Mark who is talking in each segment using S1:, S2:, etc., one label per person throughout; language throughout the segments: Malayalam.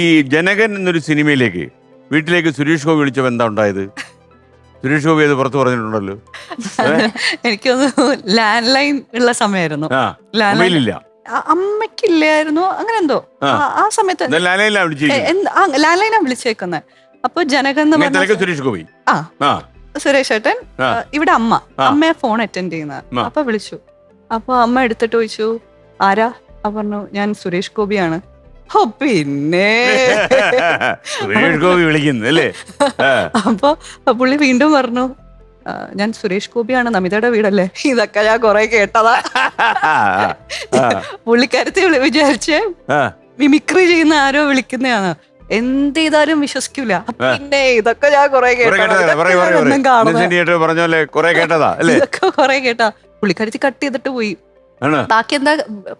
S1: ഈ ജനകൻ എന്നൊരു സിനിമയിലേക്ക് വീട്ടിലേക്ക് സുരേഷ് ഗോപി വിളിച്ചപ്പോൾ എന്താ ഉണ്ടായത്? സുരേഷ് ഗോപി അത് പുറത്ത് പറഞ്ഞിട്ടുണ്ടല്ലോ.
S2: എനിക്കൊന്ന് ലാൻഡ് ലൈൻ ഉള്ള സമയമായിരുന്നു.
S1: മൊബൈലില്ല,
S2: അമ്മയ്ക്കില്ലായിരുന്നു, അങ്ങനെ എന്തോ. ആ സമയത്ത് ലാൻഡ് ലൈനാ വിളിച്ചേക്കുന്നത്. അപ്പൊ ജനകൻ
S1: സുരേഷ് ഗോപി,
S2: സുരേഷ് ഏട്ടൻ, ഇവിടെ അമ്മയെ ഫോൺ അറ്റൻഡ് ചെയ്യുന്ന. അപ്പൊ വിളിച്ചു. അപ്പൊ അമ്മ എടുത്തിട്ട് ചോദിച്ചു, ആരാ? പറഞ്ഞു, ഞാൻ സുരേഷ് ഗോപിയാണ്. പിന്നെ
S1: സുരേഷ് ഗോപി വിളിക്കുന്നല്ലേ?
S2: അപ്പൊ പുള്ളി വീണ്ടും പറഞ്ഞു, ഞാൻ സുരേഷ് ഗോപിയാണ്, നമിതയുടെ വീടല്ലേ. ഇതൊക്കെ ഞാൻ കൊറേ കേട്ടതാ. പുള്ളിക്കാരത്തി വിചാരിച്ച് മിമിക്രി ചെയ്യുന്ന ആരോ വിളിക്കുന്നതാണ്. എന്ത് ചെയ്താലും വിശ്വസിക്കൂല. പിന്നെ ഇതൊക്കെ ഞാൻ കൊറേ കേട്ടാ. പുള്ളിക്കാരത്തി കട്ട് ചെയ്തിട്ട് പോയി. ബാക്കി എന്താ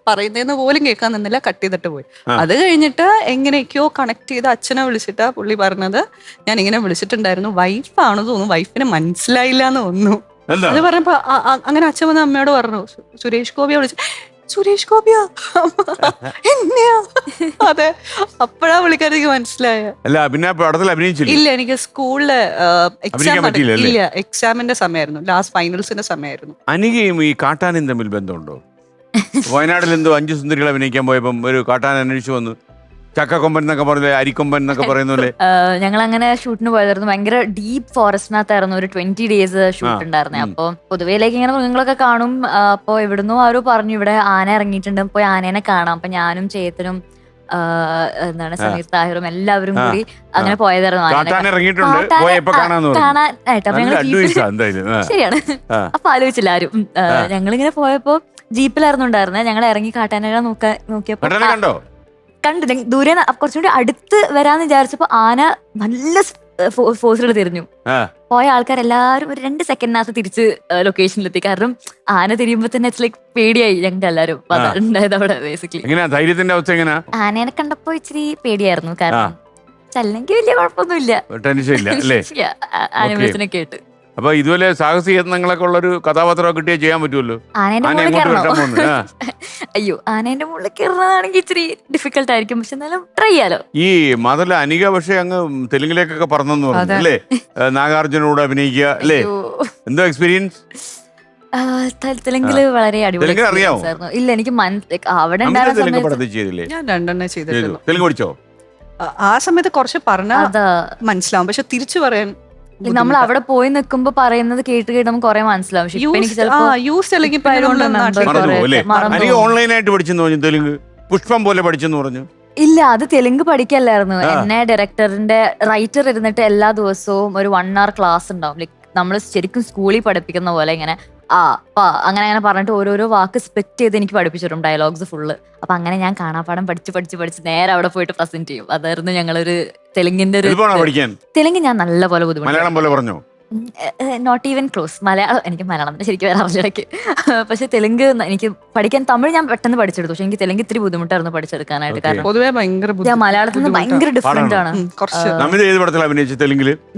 S2: പറയുന്നതെന്ന് പോലും കേൾക്കാൻ നിന്നില്ല, കട്ട് ചെയ്തിട്ട് പോയി. അത് കഴിഞ്ഞിട്ട് എങ്ങനെയൊക്കെയോ കണക്ട് ചെയ്ത് അച്ഛനെ വിളിച്ചിട്ടാ പുള്ളി പറഞ്ഞത്, ഞാൻ ഇങ്ങനെ വിളിച്ചിട്ടുണ്ടായിരുന്നു, വൈഫാണെന്ന് തോന്നുന്നു, വൈഫിന് മനസ്സിലായില്ല എന്ന് തോന്നുന്നു. അത് പറഞ്ഞപ്പോ അങ്ങനെ അച്ഛൻ വന്ന് അമ്മയോട് പറഞ്ഞു, സുരേഷ് ഗോപിയെ വിളിച്ചു. സുരേഷ് ഗോപിയാ? എന്നെയാ? അതെ. അപ്പഴാ പുള്ളിക്കാരത്തിക്ക് മനസ്സിലായ. ഇല്ല, എനിക്ക് സ്കൂളില് എക്സാമിന്റെ സമയമായിരുന്നു, ലാസ്റ്റ് ഫൈനൽസിന്റെ സമയമായിരുന്നു.
S1: അനികയും ഈ കാട്ടാനും തമ്മിൽ ബന്ധമുണ്ടോ? വയനാട്ടിൽ എന്തോ 5 സുന്ദരികൾ അഭിനയിക്കാൻ പോയപ്പം ഒരു കാട്ടാൻ അന്വേഷിച്ചു വന്നു. ചക്കക്കൊമ്പൻ എന്നൊക്കെ പറഞ്ഞ, അരിക്കൊമ്പൻ എന്നൊക്കെ പറയുന്നല്ലേ.
S3: ഞങ്ങൾ അങ്ങനെ ഷൂട്ടിന് പോയതായിരുന്നു. ഭയങ്കര ഡീപ്പ് ഫോറസ്റ്റിനകത്തായിരുന്നു. ഒരു 20 days ഷൂട്ട് ഉണ്ടായിരുന്നേ. അപ്പൊ പൊതുവേലേക്ക് ഇങ്ങനെ മൃഗങ്ങളൊക്കെ കാണും. അപ്പൊ എവിടുന്നോ ആരോ പറഞ്ഞു, ഇവിടെ ആന ഇറങ്ങിയിട്ടുണ്ട്, പോയി ആനേനെ കാണാം. അപ്പൊ ഞാനും ചേത്തനും എന്താണ് സമീർ താഹിറും എല്ലാവരും കൂടി അങ്ങനെ പോയതായിരുന്നു കാണാനായിട്ട്. അപ്പൊ ഞങ്ങൾ ശരിയാണ്. അപ്പൊ ആലോചിച്ചില്ല ആരും. ഞങ്ങളിങ്ങനെ പോയപ്പോ ജീപ്പിലായിരുന്നു ഉണ്ടായിരുന്നേ. ഞങ്ങൾ ഇറങ്ങി കാട്ടാനകളെ നോക്കിയപ്പോ കണ്ടു. ദൂരെ കുറച്ചുകൂടി അടുത്ത് വരാന്ന് വിചാരിച്ചപ്പോ ആന നല്ല ഫോഴ്സിൽ തിരിഞ്ഞു. പോയ ആൾക്കാരെല്ലാരും ഒരു 2 സെക്കൻഡിനകത്ത് തിരിച്ച് ലൊക്കേഷനിലെത്തി. കാരണം ആന തിരിയുമ്പോ തന്നെ ഇറ്റ്സ് ലൈക്ക് പേടിയായി ഞങ്ങൾക്ക് എല്ലാരും. ഉണ്ടായത് അവിടെ ബേസിക്കലി ആനേനെ കണ്ടപ്പോ ഇച്ചിരി പേടിയായിരുന്നു. കാരണം അല്ലെങ്കിൽ വലിയ കുഴപ്പമൊന്നുമില്ല, ആനിമൽസിനെ കേട്ട്.
S1: അപ്പൊ ഇതുപോലെ സാഹസികങ്ങളൊക്കെ ഉള്ളൊരു കഥാപാത്രം കിട്ടിയാ ചെയ്യാൻ പറ്റുമല്ലോ.
S3: അയ്യോ, ആനേന്റെ മുകളിൽ കയറുന്നതാണെങ്കിൽ ഇച്ചിരി ഡിഫിക്കൽട്ട് ആയിരിക്കും, പക്ഷെ എന്നാലും ട്രൈ ചെയ്യാലോ.
S1: ഈ മാത്രല്ല അനിക പക്ഷെ അങ്ങ് തെലുങ്കിലേക്കൊക്കെ പറഞ്ഞെന്ന് പറഞ്ഞു അല്ലേ? നാഗാർജുനോട് അഭിനയിക്കുക അല്ലേ? എന്തോ എക്സ്പീരിയൻസ്?
S3: തെലുങ്കില് വളരെ അടിപൊളി. ഇല്ല, എനിക്ക് അവിടെ
S2: ഞാൻ 2 ചെയ്തിട്ടുള്ളൂ.
S1: തെലുങ്ക് പഠിച്ചോ?
S2: ആ സമയത്ത് കുറച്ച് പറഞ്ഞാൽ മനസ്സിലാവും, പക്ഷെ തിരിച്ചു പറയാൻ
S3: നമ്മൾ അവിടെ പോയി നിൽക്കുമ്പോ പറയുന്നത് കേട്ട് കേട്ട് നമുക്ക് കുറെ മനസ്സിലാവും.
S1: ഓൺലൈനായിട്ട് പഠിച്ചെന്ന് പറഞ്ഞു തെലുങ്ക്, പുഷ്പം പോലെ പഠിച്ചെന്ന് പറഞ്ഞു.
S3: ഇല്ല, അത് തെലുങ്ക് പഠിക്കല്ലായിരുന്നു. എന്നെ ഡയറക്ടറിന്റെ റൈറ്റർ ഇരുന്നിട്ട് എല്ലാ ദിവസവും ഒരു 1 hour ക്ലാസ് ഉണ്ടാവും. ലൈക് നമ്മൾ ശരിക്കും സ്കൂളിൽ പഠിപ്പിക്കുന്ന പോലെ ഇങ്ങനെ അങ്ങനെ പറഞ്ഞിട്ട് ഓരോരോ വാക്ക് സ്പെക്ട് ചെയ്ത് എനിക്ക് പഠിപ്പിച്ചിട്ടുണ്ട്, ഡയലോഗ്സ് ഫുള്ള്. അപ്പൊ അങ്ങനെ ഞാൻ കാണാപ്പാടം പഠിച്ച് നേരെ അവിടെ പോയിട്ട് പ്രസന്റ് ചെയ്യും. അതായിരുന്നു ഞങ്ങളൊരു തെലുങ്കിന്റെ ഒരു. തെലുങ്ക് ഞാൻ നല്ല പോലെ ബുദ്ധിമുട്ട്, നോട്ട് ഈവൻ ക്ലോസ്. മലയാളം എനിക്ക് മലയാളം ശരിക്കും വേറെ അറിയിടയ്ക്ക്. പക്ഷെ തെലുങ്ക് എനിക്ക് പഠിക്കാൻ, തമിഴ് ഞാൻ പെട്ടെന്ന് പഠിച്ചെടുത്തു. പക്ഷെ എനിക്ക് തെലുങ്ക് ഇത്തിരി ബുദ്ധിമുട്ടായിരുന്നു പഠിച്ചെടുക്കാനായിട്ട്. കാരണം മലയാളത്തിൽ നിന്ന് ഭയങ്കര ഡിഫറെന്റ് ആണ്.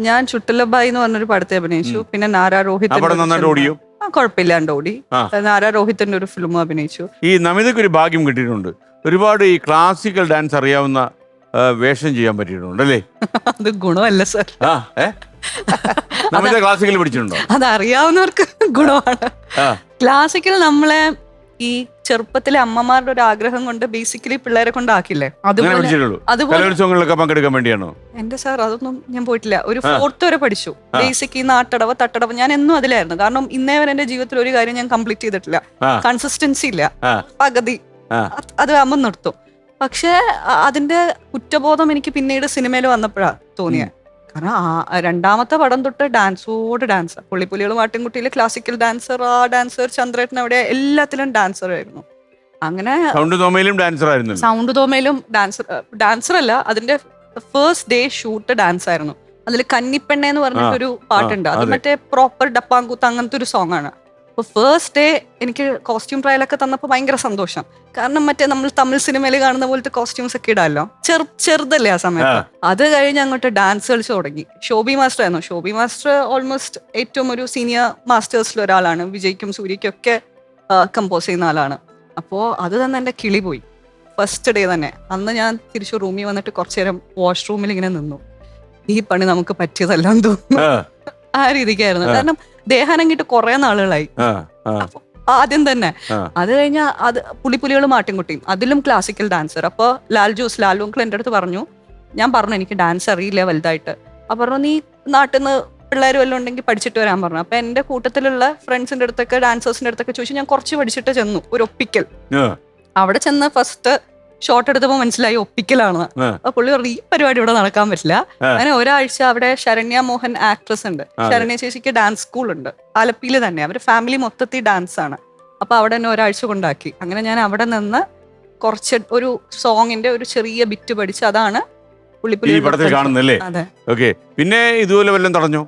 S2: ഞാൻ ചുട്ടലബായി എന്ന് പറഞ്ഞൊരു പടത്തെ അഭിനയിച്ചു. പിന്നെ നാരാ രോഹിത് കുഴപ്പമില്ലാണ്ട് ഓടി. നാരാ രോഹിത്തിന്റെ ഒരു ഫിലിം അഭിനയിച്ചു.
S1: ഈ നമിതയ്ക്ക് ഒരു ഭാഗ്യം കിട്ടിയിട്ടുണ്ട്. ഒരുപാട് ഈ ക്ലാസിക്കൽ ഡാൻസ് അറിയാവുന്ന വേഷം ചെയ്യാൻ പറ്റിയിട്ടുണ്ട് അല്ലേ?
S2: അത് ഗുണമല്ല സർ.
S1: ക്ലാസിക്കൽ പഠിച്ചിട്ടുണ്ടോ?
S2: അത് അറിയാവുന്നവർക്ക് ഗുണമാണ്. ക്ലാസിക്കൽ നമ്മളെ ഈ ചെറുപ്പത്തിലെ അമ്മമാരുടെ ഒരു ആഗ്രഹം കൊണ്ട് ബേസിക്കലി പിള്ളേരെ കൊണ്ടാക്കില്ലേ,
S1: അതുപോലെ പങ്കെടുക്കാൻ വേണ്ടിയാണോ?
S2: എന്റെ സാർ അതൊന്നും ഞാൻ പോയിട്ടില്ല. ഒരു 4th വരെ പഠിച്ചു. ബേസിക് ഈ നാട്ടടവ് തട്ടടവ് ഞാൻ എന്നും അതിലായിരുന്നു. കാരണം ഇന്നേ വരെ എന്റെ ജീവിതത്തിൽ ഒരു കാര്യം ഞാൻ കംപ്ലീറ്റ് ചെയ്തിട്ടില്ല. കൺസിസ്റ്റൻസി ഇല്ല, പകുതി അത് ആകുമ്പോൾ നിർത്തും. പക്ഷെ അതിന്റെ കുറ്റബോധം എനിക്ക് പിന്നീട് സിനിമയിൽ വന്നപ്പോഴാ തോന്നിയത്. കാരണം 2ാമത്തെ പടം തൊട്ട് ഡാൻസോട് ഡാൻസർ. പുള്ളിപ്പുലികളും ആട്ടിൻകുട്ടിയിലെ ക്ലാസിക്കൽ ഡാൻസർ, ഡാൻസർ ചന്ദ്രേട്ടൻ അവിടെ എല്ലാത്തിലും ഡാൻസർ ആയിരുന്നു. അങ്ങനെ സൗണ്ട് തോമയിലും ഡാൻസർ അല്ല, അതിന്റെ ഫസ്റ്റ് ഡേ ഷൂട്ട് ഡാൻസ് ആയിരുന്നു. അതിൽ കന്നിപ്പെണ്ണ എന്ന് പറഞ്ഞിട്ടൊരു പാട്ടുണ്ട്. അത് മറ്റേ പ്രോപ്പർ ഡപ്പാങ്കൂത്ത് അങ്ങനത്തെ ഒരു സോങ് ആണ്. അപ്പൊ ഫസ്റ്റ് ഡേ എനിക്ക് കോസ്റ്റ്യൂം ട്രയലൊക്കെ തന്നപ്പോൾ ഭയങ്കര സന്തോഷം. കാരണം മറ്റേ നമ്മൾ തമിഴ് സിനിമയിൽ കാണുന്ന പോലത്തെ കോസ്റ്റ്യൂംസ് ഒക്കെ ഇടാമല്ലോ, ചെറുതല്ലേ ആ സമയത്ത്. അത് കഴിഞ്ഞ് അങ്ങോട്ട് ഡാൻസ് കളിച്ച് തുടങ്ങി. ഷോബി മാസ്റ്റർ ആയിരുന്നു. ഷോബി മാസ്റ്റർ ഓൾമോസ്റ്റ് ഏറ്റവും ഒരു സീനിയർ മാസ്റ്റേഴ്സിൽ ഒരാളാണ്. വിജയ്ക്കും സൂര്യയ്ക്കും ഒക്കെ കമ്പോസ് ചെയ്യുന്ന ആളാണ്. അപ്പോൾ അത് തന്നെ എൻ്റെ കിളി പോയി. ഫസ്റ്റ് ഡേ തന്നെ അന്ന് ഞാൻ തിരിച്ചു റൂമിൽ വന്നിട്ട് കുറച്ചു നേരം വാഷ്റൂമിൽ ഇങ്ങനെ നിന്നു. ഈ പണി നമുക്ക് പറ്റിയതല്ലാന്ന് തോന്നുന്നു. ആ രീതിക്കായിരുന്നു. കാരണം ദേഹാനങ്ങിട്ട് കുറെ നാളുകളായി. അപ്പൊ ആദ്യം തന്നെ അത് കഴിഞ്ഞാൽ അത് പുളിപ്പുലികളും ആട്ടിൻകുട്ടിയും അതിലും ക്ലാസിക്കൽ ഡാൻസർ. അപ്പൊ ലാൽ അങ്കിൾ എൻ്റെ അടുത്ത് പറഞ്ഞു, ഞാൻ പറഞ്ഞു എനിക്ക് ഡാൻസ് അറിയില്ല വലുതായിട്ട്. അപ്പൊ പറഞ്ഞു നീ നാട്ടിൽ നിന്ന് പിള്ളേർ വല്ലതും ഉണ്ടെങ്കിൽ പഠിച്ചിട്ട് വരാൻ പറഞ്ഞു. അപ്പൊ എന്റെ കൂട്ടത്തിലുള്ള ഫ്രണ്ട്സിന്റെ അടുത്തൊക്കെ ഡാൻസേഴ്സിന്റെ അടുത്തൊക്കെ ചോദിച്ചു. ഞാൻ കുറച്ച് പഠിച്ചിട്ട് ചെന്നു, ഒരു ഒപ്പിക്കൽ. അവിടെ ചെന്ന് ഫസ്റ്റ് ഷോട്ട് എടുത്തപ്പോ മനസ്സിലായി ഒപ്പിക്കലാണ്. അപ്പൊ പുള്ളി പറഞ്ഞു ഈ പരിപാടി ഇവിടെ നടക്കാൻ പറ്റില്ല. അങ്ങനെ ഒരാഴ്ച അവിടെ ശരണ്യ മോഹൻ ആക്ട്രസ് ഉണ്ട്, ശരണ്യ ചേച്ചിക്ക് ഡാൻസ് സ്കൂൾ ഉണ്ട് ആലപ്പിയിൽ തന്നെ. അവര് ഫാമിലി മൊത്തത്തിൽ ഡാൻസ് ആണ്. അപ്പൊ അവിടെ തന്നെ ഒരാഴ്ച കൊണ്ടാക്കി. അങ്ങനെ ഞാൻ അവിടെ നിന്ന് കുറച്ച് ഒരു സോങ്ങിന്റെ ഒരു ചെറിയ ബിറ്റ് പഠിച്ച് അതാണ്
S1: ഈ പടത്തിൽ കാണുന്നല്ലേ?
S2: അതെ.
S1: ഓക്കെ. പിന്നെ ഇതുപോലെ വല്ലതും തടഞ്ഞോ?